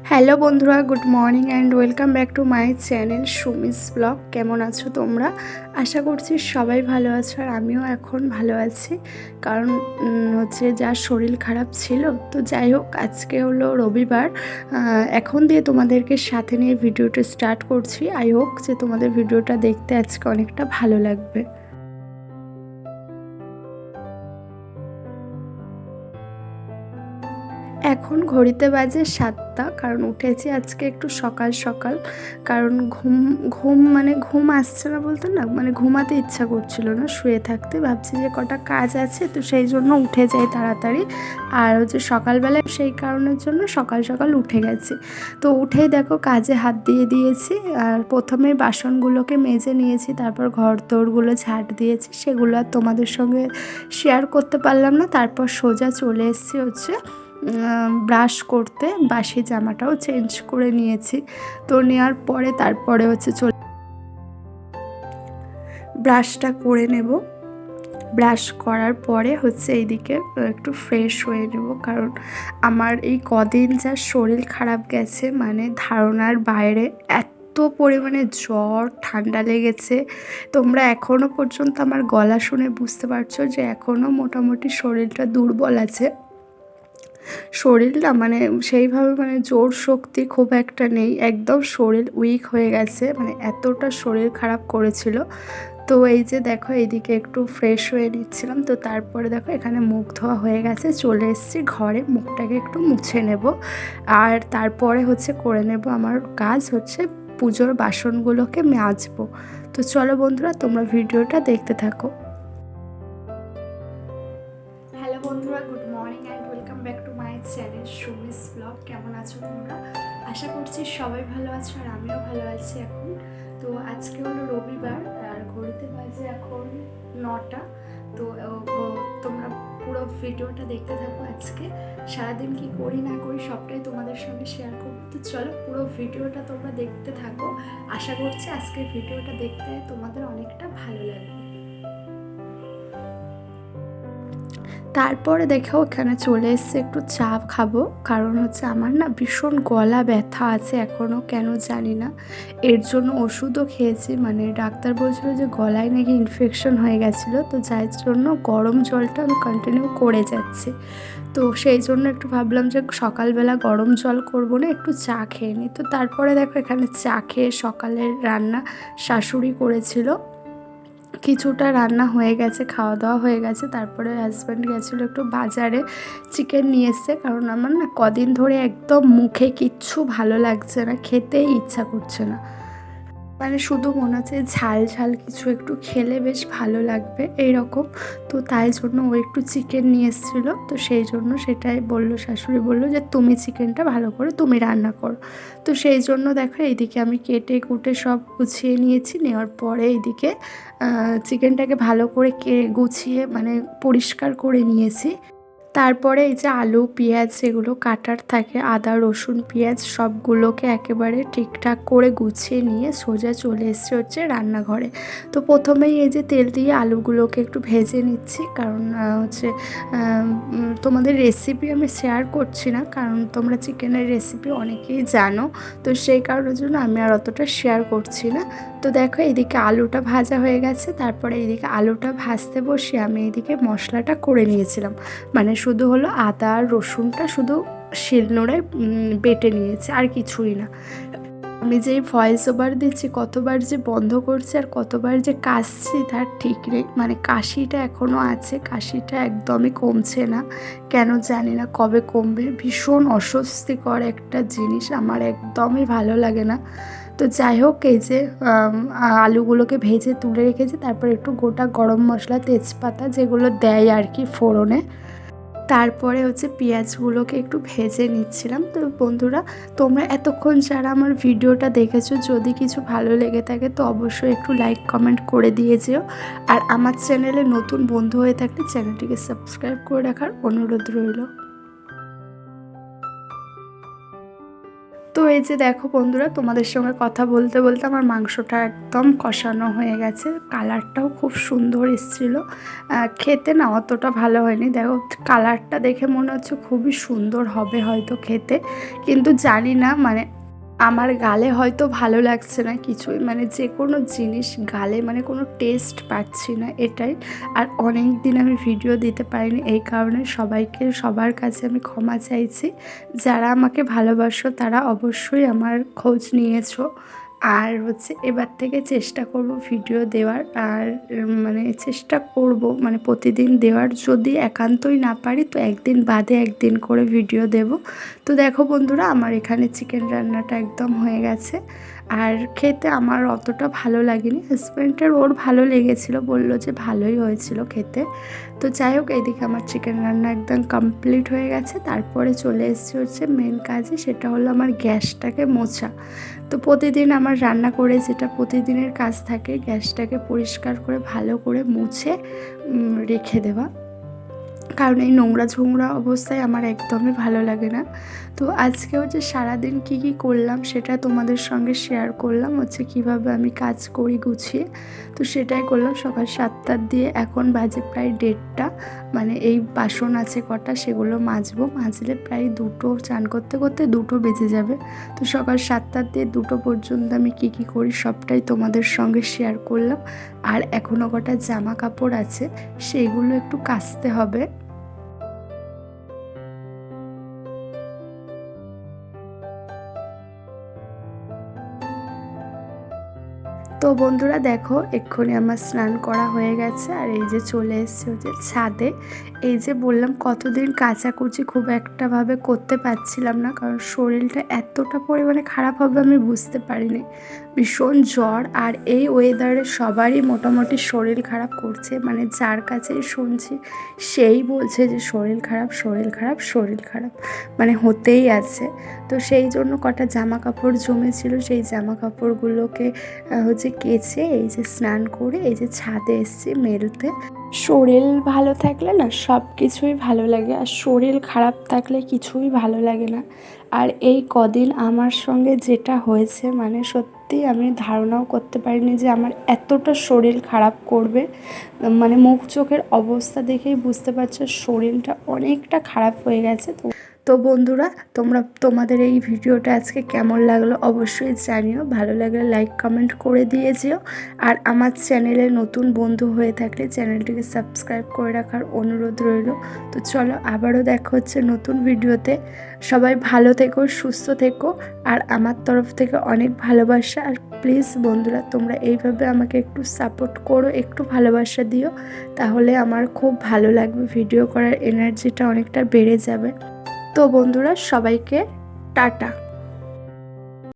Hello বন্ধুরা, good morning and welcome back to my channel Sumi's blog. কেমন আছো তোমরা? আশা করছি সবাই ভালো আছো, আর আমিও এখন ভালো আছি। কারণ যার শরীর খারাপ ছিল, তো যাই হোক, আজকে হলো রবিবার। এখন দিয়ে তোমাদেরকে সাথে নিয়ে ভিডিওটা স্টার্ট করছি। আই হোপ যে তোমাদের ভিডিওটা দেখতে আজকে অনেকটা ভালো লাগবে। এখন ঘড়িতে বাজে 7টা, কারণ উঠেছি আজকে একটু সকাল সকাল। কারণ ঘুম আসছে না, বলতে না, মানে ঘুমাতে ইচ্ছা করছিল না, শুয়ে থাকতে। ভাবছি যে কটা কাজ আছে, তো সেই জন্য উঠে যাই তাড়াতাড়ি। আর সকালবেলায় সেই কারণের জন্য সকাল সকাল উঠে গেছি। তো উঠেই দেখো কাজে হাত দিয়ে দিয়েছি। আর প্রথমে বাসনগুলোকে মেজে নিয়েছি, তারপর ঘর দোরগুলো ঝাঁট দিয়েছি। সেগুলো আর তোমাদের সঙ্গে শেয়ার করতে পারলাম না। তারপর সোজা চলে এসেছি ব্রাশ করতে। বাসি জামাটাও চেঞ্জ করে নিয়েছি। তো নেওয়ার পরে তারপরে ব্রাশটা করে নেব। ব্রাশ করার পরে এইদিকে একটু ফ্রেশ হয়ে নেব, কারণ আমার এই কদিন যা শরীর খারাপ গেছে, মানে ধারণার বাইরে। এত পরিমাণে জ্বর ঠান্ডা লেগেছে, তোমরা এখনও পর্যন্ত আমার গলা শুনে বুঝতে পারছো যে এখনও মোটামুটি শরীরটা দুর্বল আছে। শরীরটা মানে সেইভাবে মানে জোর শক্তি খুব একটা নেই, একদম শরীর উইক হয়ে গেছে, মানে এতটা শরীর খারাপ করেছিল। তো এই যে দেখো, এইদিকে একটু ফ্রেশ হয়ে নিচ্ছিলাম। তো তারপরে দেখো এখানে মুখ ধোয়া হয়ে গেছে, চলে এসেছি ঘরে, মুখটাকে একটু মুছে নেব। আর তারপরে করে নেব আমার কাজ, পুজোর বাসনগুলোকে মাজবো। তো চলো বন্ধুরা, তোমরা ভিডিওটা দেখতে থাকো। হ্যালো বন্ধুরা, good morning and welcome back to my channel Sumi's blog. কেমন আছো তোমরা? আশা করছি সবাই ভালো আছো, আর আমিও ভালো আছি এখন। তো আজকে হলো রবিবার, আর ঘড়িতে বাজে এখন 9টা। তো তোমরা পুরো ভিডিওটা দেখতে থাকো। আজকে সারাদিন কি করি না করি সবটাই তোমাদের সঙ্গে শেয়ার করবো। তো চলো, পুরো ভিডিওটা তোমরা দেখতে থাকো। আশা করছি আজকের ভিডিওটা দেখতে তোমাদের অনেকটা ভালো লাগবে। তারপরে দেখো এখানে চলে এসছে একটু চা খাবো, কারণ আমার না ভীষণ গলা ব্যথা আছে এখনও, কেন জানি না। এর জন্য ওষুধও খেয়েছি, মানে ডাক্তার বলছিল যে গলায় নাকি ইনফেকশন হয়ে গেছিলো, তো যার জন্য গরম জলটা আমি কন্টিনিউ করে যাচ্ছি। তো সেই জন্য একটু ভাবলাম যে সকালবেলা গরম জল করবো না, একটু চা খেয়ে নিই। তো তারপরে দেখো এখানে চা খেয়ে সকালের রান্না শাশুড়ি করেছিল, কিছুটা রান্না হয়ে গেছে, খাওয়া দাওয়া হয়ে গেছে। তারপরে হাজব্যান্ড গেছিলো একটু বাজারে, চিকেন নিয়ে এসছে। কারণ আমার না কদিন ধরে একদম মুখে কিচ্ছু ভালো লাগছে না, খেতেই ইচ্ছা করছে না, মানে শুধু মনে হচ্ছে ঝাল ঝাল কিছু একটু খেলে বেশ ভালো লাগবে এইরকম। তো তাই জন্য ও একটু চিকেন নিয়ে এসেছিলো, তো সেই জন্য সেটাই বললো, শাশুড়ি বললো যে তুমি চিকেনটা ভালো করে তুমি রান্না করো। তো সেই জন্য দেখো এইদিকে আমি কেটে কুটে সব গুছিয়ে নিয়েছি। নেওয়ার পরে এইদিকে চিকেনটাকে ভালো করে গুছিয়ে মানে পরিষ্কার করে নিয়েছি। তারপরে এই যে আলু পেঁয়াজ যেগুলো কাটার থাকে, আদা রসুন পেঁয়াজ সবগুলোকে একেবারে ঠিকঠাক করে গুছিয়ে নিয়ে সোজা চলে এসছে রান্নাঘরে। তো প্রথমেই এই যে তেল দিয়ে আলুগুলোকে একটু ভেজে নিচ্ছি, কারণ তোমাদের রেসিপি আমি শেয়ার করছি না, কারণ তোমরা চিকেনের রেসিপি অনেকেই জানো। তো সেই কারণের জন্য আমি আর অতটা শেয়ার করছি না। তো দেখো এইদিকে আলুটা ভাজা হয়ে গেছে, তারপরে এইদিকে আলুটা ভাজতে বসে আমি এইদিকে মশলাটা করে নিয়েছিলাম। মানে শুধু হলো আদা আর রসুনটা শুধু শিলনোড়ায় বেটে নিয়েছি, আর কিছুই না। আমি যেই ভয়েস ওভার দিচ্ছি, কতবার যে বন্ধ করছি আর কতবার যে কাশছি তার ঠিক নেই, মানে কাশিটা এখনও আছে, কাশিটা একদমই কমছে না, কেন জানি না কবে কমবে। ভীষণ অস্বস্তিকর একটা জিনিস, আমার একদমই ভালো লাগে না। তো যাই হোক, এই যে আলুগুলোকে ভেজে তুলে রেখেছি, তারপর একটু গোটা গরম মশলা তেজপাতা যেগুলো দেয় আর কি ফোড়নে, তারপরে পেঁয়াজগুলোকে একটু ভেজে নিচ্ছিলাম। তো বন্ধুরা, তোমরা এতক্ষণ যারা আমার ভিডিওটা দেখেছো, যদি কিছু ভালো লেগে থাকে তো অবশ্যই একটু লাইক কমেন্ট করে দিয়ে যেও। আর আমার চ্যানেলে নতুন বন্ধু হয়ে থাকলে চ্যানেলটিকে সাবস্ক্রাইব করে রাখার অনুরোধ রইল। তো এই যে দেখো বন্ধুরা, তোমাদের সঙ্গে কথা বলতে বলতে আমার মাংসটা একদম কষানো হয়ে গেছে, কালারটাও খুব সুন্দর এসেছিলো। খেতে না অতটা ভালো হয়নি, দেখো কালারটা দেখে মনে হচ্ছে খুবই সুন্দর হবে হয়তো খেতে, কিন্তু জানি না, মানে আমার গালে হয়তো ভালো লাগছে না কিছুই, মানে যে কোনো জিনিস গালে মানে কোনো টেস্ট পাচ্ছি না এটাই। আর অনেক দিন আমি ভিডিও দিতে পারিনি, এই কারণে সবার কাছে আমি ক্ষমা চাইছি। যারা আমাকে ভালোবাসো তারা অবশ্যই আমার খোঁজ নিয়েছো। আর এবার থেকে চেষ্টা করব ভিডিও দেওয়ার, আর মানে চেষ্টা করব মানে প্রতিদিন দেওয়ার, যদি একান্তই না পারি তো একদিন বাদে একদিন করে ভিডিও দেব। তো দেখো বন্ধুরা, আমার এখানে চিকেন রান্নাটা একদম হয়ে গেছে। আর খেতে আমার অতটা ভালো লাগেনি, হাজব্যান্ডের ওর ভালো লেগেছিলো, বললো যে ভালোই হয়েছিল খেতে। তো যাই হোক, এইদিকে আমার চিকেন রান্না একদম কমপ্লিট হয়ে গেছে। তারপরে চলে এসেছি মেন কাজে, সেটা হলো আমার গ্যাসটাকে মোছা। তো প্রতিদিন আমার রান্না করে যেটা প্রতিদিনের কাজ থাকে, গ্যাসটাকে পরিষ্কার করে ভালো করে মুছে রেখে দেওয়া, কারণ এই নোংরা অবস্থায় আমার একদমই ভালো লাগে না। তো আজকে সারাদিন কি করলাম সেটা তোমাদের সঙ্গে শেয়ার করলাম, কিভাবে আমি কাজ করি গুছিয়ে। তো সেটাই করলাম। সকাল 7টার দিয়ে এখন বাজে প্রায় 1:30, মানে এই বাসন আছে কটা সেগুলো মাজলে প্রায় 2টো, চান করতে করতে 2টো বেজে যাবে। তো সকাল 7টার দিয়ে 2টো পর্যন্ত আমি কি করি সবটাই তোমাদের সঙ্গে শেয়ার করলাম। আর এখনও কটা জামা কাপড় আছে, সেগুলো একটু কাচতে হবে। তো বন্ধুরা দেখো, এক্ষুনি আমার স্নান করা হয়ে গেছে, আর এই যে চলে এসেছি ছাদে। এই যে বললাম কতদিন কাচাকুচি খুব একটাভাবে করতে পারছিলাম না, কারণ শরীরটা এতটা পরিমাণে খারাপ হবে আমি বুঝতে পারিনি। ভীষণ জ্বর, আর এই ওয়েদারে সবারই মোটামুটি শরীর খারাপ করছে, মানে যার কাছেই শুনছি সেই বলছে যে শরীর খারাপ, মানে হতেই আছে। তো সেই জন্য কটা জামা কাপড় জমেছিল, সেই জামা কাপড়গুলোকে কেচে এই যে স্নান করে এই যে ছাদে এসেছি মেলতে। শরীর ভালো থাকলে না সব কিছুই ভালো লাগে, আর শরীর খারাপ থাকলে কিছুই ভালো লাগে না। আর এই কদিন আমার সঙ্গে যেটা হয়েছে, মানে সত্যি আমি ধারণাও করতে পারিনি যে আমার এতটা শরীর খারাপ করবে। মানে মুখ চোখের অবস্থা দেখেই বুঝতে পারছো শরীরটা অনেকটা খারাপ হয়ে গেছে। তো বন্ধুরা, তোমাদের এই ভিডিওটা আজকে কেমন লাগলো অবশ্যই জানিও, ভালো লাগলে লাইক কমেন্ট করে দিয়ে যেও। আর আমার চ্যানেলে নতুন বন্ধু হয়ে থাকলে চ্যানেলটিকে সাবস্ক্রাইব করে রাখার অনুরোধ রইল। তো চলো, আবারও দেখা হচ্ছে নতুন ভিডিওতে। সবাই ভালো থেকো, সুস্থ থেকো, আর আমার তরফ থেকে অনেক ভালোবাসা। আর প্লিজ বন্ধুরা, তোমরা এইভাবে আমাকে একটু সাপোর্ট করো, একটু ভালোবাসা দিও, তাহলে আমার খুব ভালো লাগবে, ভিডিও করার এনার্জিটা অনেকটা বেড়ে যাবে। তো বন্ধুরা, সবাইকে টাটা।